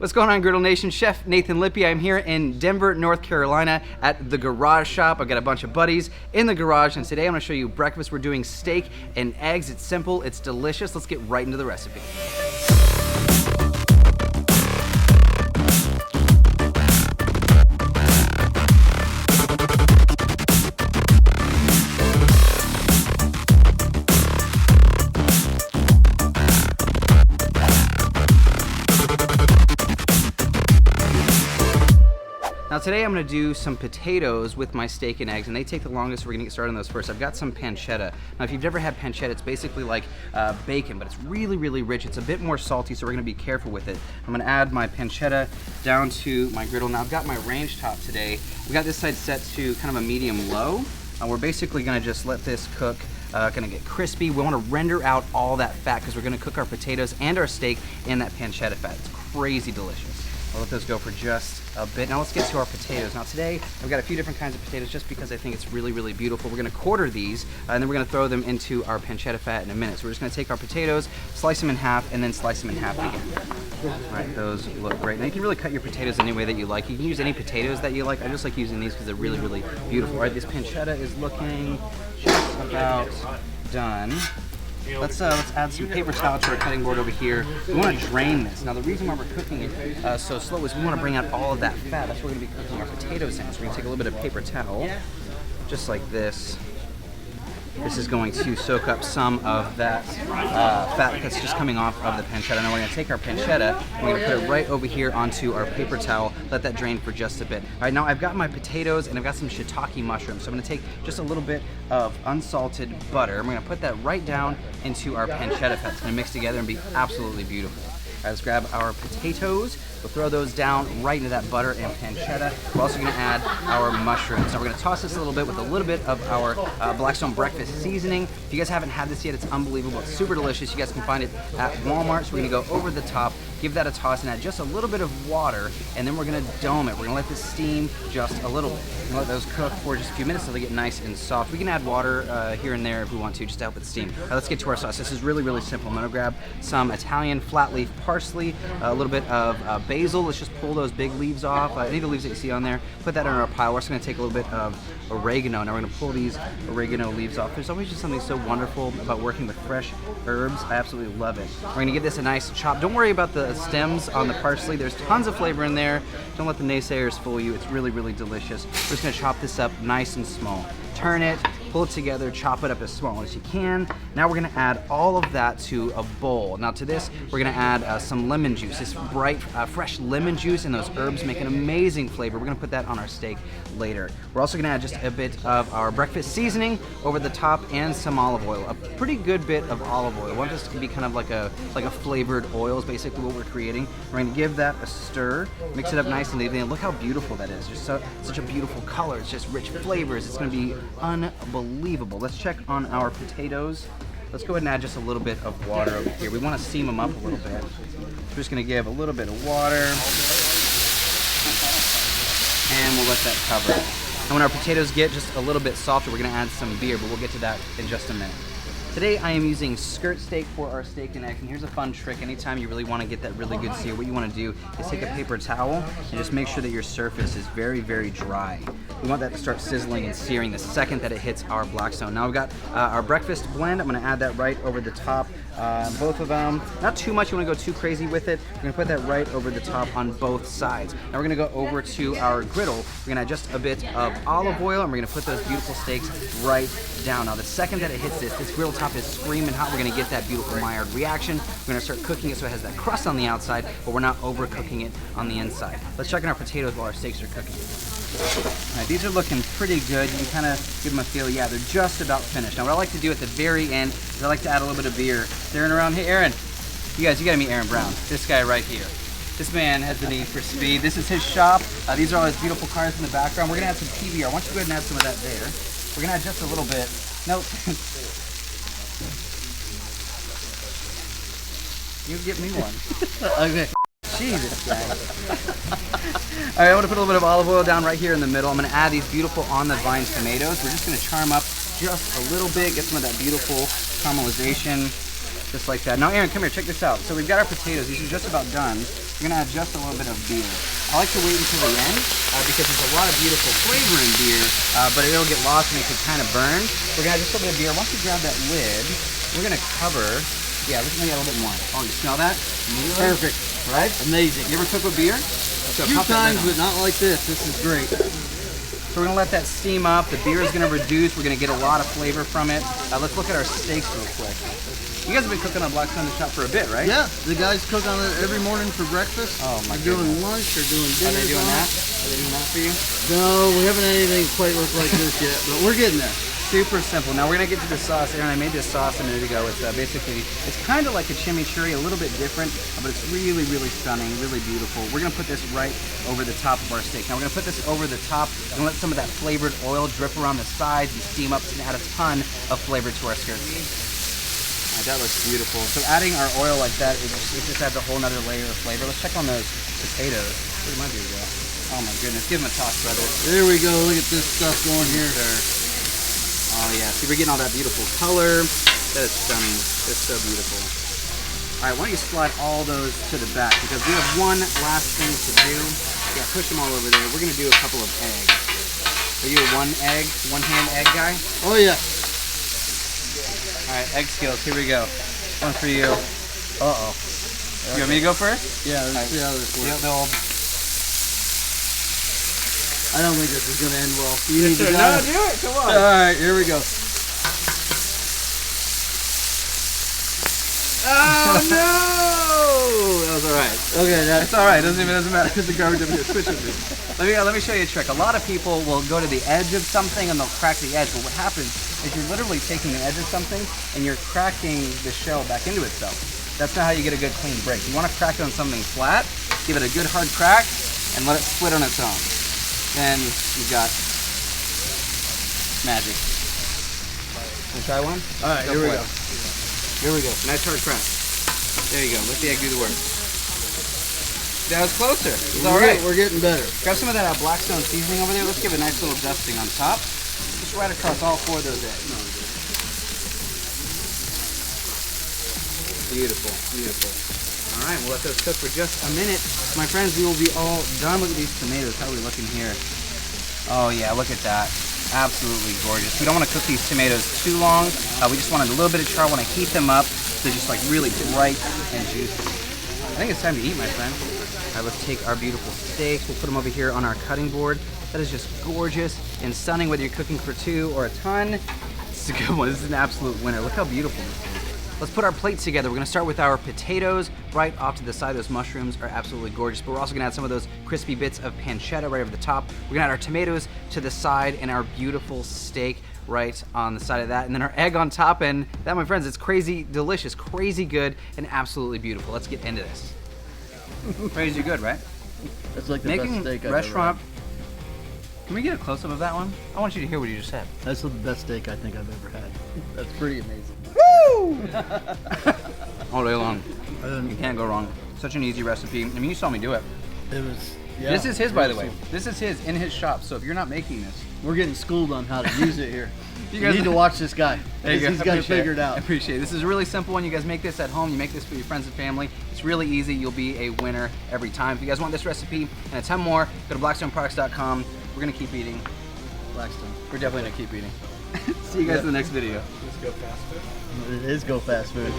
What's going on, Griddle Nation? Chef Nathan Lippy. I'm here in Denver, North Carolina at the Garage Shop. I've got a bunch of buddies in the garage, and today I'm gonna show you breakfast. We're doing steak and eggs. It's simple, it's delicious. Let's get right into the recipe. Now today I'm going to do some potatoes with my steak and eggs, and they take the longest, so we're going to get started on those first. I've got some pancetta. Now if you've never had pancetta, it's basically like bacon, but it's really, really rich. It's a bit more salty, so we're going to be careful with it. I'm going to add my pancetta down to my griddle. Now I've got my range top today. We got this side set to kind of a medium-low. We're basically going to just let this cook. Gonna get crispy. We want to render out all that fat because we're going to cook our potatoes and our steak in that pancetta fat. It's crazy delicious. I'll let those go for just a bit. Now let's get to our potatoes. Now today, I've got a few different kinds of potatoes just because I think it's really, really beautiful. We're gonna quarter these, and then we're gonna throw them into our pancetta fat in a minute. So we're just gonna take our potatoes, slice them in half, and then slice them in half again. All right, those look great. Now you can really cut your potatoes any way that you like. You can use any potatoes that you like. I just like using these because they're really, really beautiful. All right, this pancetta is looking just about done. Let's add some paper towel to our cutting board over here. We want to drain this. Now the reason why we're cooking it so slow is we want to bring out all of that fat. That's what we're going to be cooking our potatoes in. So we're going to take a little bit of paper towel, just like this. This is going to soak up some of that fat that's just coming off of the pancetta. Now we're going to take our pancetta and we're going to put it right over here onto our paper towel, let that drain for just a bit. All right, now I've got my potatoes and I've got some shiitake mushrooms. So I'm going to take just a little bit of unsalted butter. I'm going to put that right down into our pancetta fat. It's going to mix together and be absolutely beautiful. All right, let's grab our potatoes. We'll throw those down right into that butter and pancetta. We're also going to add our mushrooms. Now we're going to toss this a little bit with a little bit of our Blackstone breakfast seasoning. If you guys haven't had this yet, it's unbelievable. It's super delicious. You guys can find it at Walmart. So we're going to go over the top, give that a toss, and add just a little bit of water, and then we're going to dome it. We're going to let this steam just a little bit. We're going to let those cook for just a few minutes so they get nice and soft. We can add water here and there if we want to, just to help with the steam. Now let's get to our sauce. This is really, really simple. I'm going to grab some Italian flat leaf parsley, a little bit of basil. Let's just pull those big leaves off, any of the leaves that you see on there, put that in our pile. We're also going to take a little bit of oregano. Now we're going to pull these oregano leaves off. There's always just something so wonderful about working with fresh herbs. I absolutely love it. We're going to give this a nice chop. Don't worry about the stems on the parsley. There's tons of flavor in there. Don't let the naysayers fool you. It's really, really delicious. We're just going to chop this up nice and small. Turn it, pull it together, chop it up as small as you can. Now we're gonna add all of that to a bowl. Now to this, we're gonna add some lemon juice. This bright, fresh lemon juice and those herbs make an amazing flavor. We're gonna put that on our steak later. We're also gonna add just a bit of our breakfast seasoning over the top and some olive oil. A pretty good bit of olive oil. We want this to be kind of like a flavored oil is basically what we're creating. We're gonna give that a stir, mix it up nice and even. Look how beautiful that is. Just such a beautiful color. It's just rich flavors. It's gonna be unbelievable. Let's check on our potatoes. Let's go ahead and add just a little bit of water over here. We want to steam them up a little bit. We're just going to give a little bit of water, and we'll let that cover. And when our potatoes get just a little bit softer, we're going to add some beer, but we'll get to that in just a minute. Today I am using skirt steak for our steak and eggs, and here's a fun trick. Anytime you really want to get that really good sear, what you want to do is take a paper towel and just make sure that your surface is very, very dry. We want that to start sizzling and searing the second that it hits our Blackstone. Now we've got our breakfast blend. I'm going to add that right over the top, both of them. Not too much, you want to go too crazy with it. We're going to put that right over the top on both sides. Now we're going to go over to our griddle. We're going to add just a bit of olive oil, and we're going to put those beautiful steaks right down. Now the second that it hits this griddle top is screaming hot. We're going to get that beautiful Maillard reaction. We're going to start cooking it so it has that crust on the outside, but we're not overcooking it on the inside. Let's check on our potatoes while our steaks are cooking. All right, these are looking pretty good. You can kind of give them a feel. Yeah, they're just about finished. Now what I like to do at the very end is I like to add a little bit of beer. Aaron around. Hey Aaron, you got to meet Aaron Brown. This guy right here. This man has the need for speed. This is his shop. These are all his beautiful cars in the background. We're going to add some PBR. Why don't you go ahead and add some of that there. We're going to add just a little bit. Nope. You get me one. Okay. Jesus, guys. All right, I want to put a little bit of olive oil down right here in the middle. I'm going to add these beautiful on-the-vine tomatoes. We're just going to char them up just a little bit, get some of that beautiful caramelization, just like that. Now, Aaron, come here, check this out. So we've got our potatoes. These are just about done. we're gonna add just a little bit of beer. I like to wait until the end because there's a lot of beautiful flavor in beer, but it'll get lost and it could kind of burn. We're gonna add just a little bit of beer. Once we grab that lid, we're gonna cover. Yeah, we're gonna get a little bit more. Oh, you smell that? Perfect. Right? Amazing. You ever cook with beer? A few times, but not like this. This is great. So we're gonna let that steam up. The beer is gonna reduce. We're gonna get a lot of flavor from it. Let's look at our steaks real quick. You guys have been cooking on Blackstone Shop for a bit, right? Yeah, the guys cook on it every morning for breakfast. Oh my They're doing lunch, they're doing dinner. Are they doing that? Are they doing that for you? No, we haven't had anything quite look like this yet, but we're getting there. Super simple. Now we're gonna get to the sauce. Aaron, I made this sauce a minute ago. It's basically, it's kind of like a chimichurri, a little bit different, but it's really, really stunning, really beautiful. We're gonna put this right over the top of our steak. Now we're gonna put this over the top and let some of that flavored oil drip around the sides and steam up. It's gonna add a ton of flavor to our skirt steak. Right, that looks beautiful. So adding our oil like that, it just adds a whole nother layer of flavor. Let's check on those potatoes. Where'd my beer go? Oh my goodness, give them a toss, brother. There we go, look at this stuff going here. Oh yeah, see we're getting all that beautiful color. That is stunning. It's so beautiful. All right, why don't you slide all those to the back because we have one last thing to do. Yeah, push them all over there. We're gonna do a couple of eggs. Are you a one-hand egg guy? Oh yeah. All right, egg skills, here we go. One for you. Uh-oh. You want me to go first? Yeah, let's see how this works. The old... I don't think this is going to end well. You need to No, do it, come on. All right, here we go. Oh no! That was all right. Okay, that's all right. Doesn't matter because the garbage over here. Switch with me. Let me show you a trick. A lot of people will go to the edge of something and they'll crack the edge. But what happens is you're literally taking the edge of something and you're cracking the shell back into itself. That's not how you get a good clean break. You want to crack it on something flat, give it a good hard crack, and let it split on its own. Then you've got magic. Wanna try one? All right, here we go. Here we go. Nice hard crack. There you go. Let the egg do the work. That was closer. It's all right. We're getting better. Grab some of that Blackstone seasoning over there. Let's give it a nice little dusting on top. Just right across all four of those eggs. Beautiful. Beautiful. All right, we'll let those cook for just a minute. My friends, we will be all done. Look at these tomatoes. How are we looking here? Oh, yeah, look at that. Absolutely gorgeous. We don't want to cook these tomatoes too long. We just want a little bit of char. I want to heat them up so they're just like really bright and juicy. I think it's time to eat, my friend. All right, let's take our beautiful steaks. We'll put them over here on our cutting board. That is just gorgeous and stunning, whether you're cooking for 2 or a ton. This is a good one. This is an absolute winner. Look how beautiful this is. Let's put our plates together. We're gonna start with our potatoes right off to the side. Those mushrooms are absolutely gorgeous, but we're also gonna add some of those crispy bits of pancetta right over the top. We're gonna add our tomatoes to the side and our beautiful steak right on the side of that, and then our egg on top, and that, my friends, it's crazy delicious, crazy good, and absolutely beautiful. Let's get into this. Crazy good, right? That's like the best steak I've restaurant. ever had. Can we get a close-up of that one? I want you to hear what you just said. That's the best steak I think I've ever had. That's pretty amazing. Woo! All day long. You can't go wrong. Such an easy recipe. I mean, you saw me do it. It was. Yeah, this is his, by the way. This is his in his shop. So if you're not making this, we're getting schooled on how to use it here. You guys need to watch this guy. He's got it figured out. I appreciate it. This is a really simple one. You guys make this at home. You make this for your friends and family. It's really easy. You'll be a winner every time. If you guys want this recipe and a ton more, go to blackstoneproducts.com. We're gonna keep eating. Blackstone. We're definitely gonna keep eating. See you guys in the next video. Let's go fast food. It is go fast food.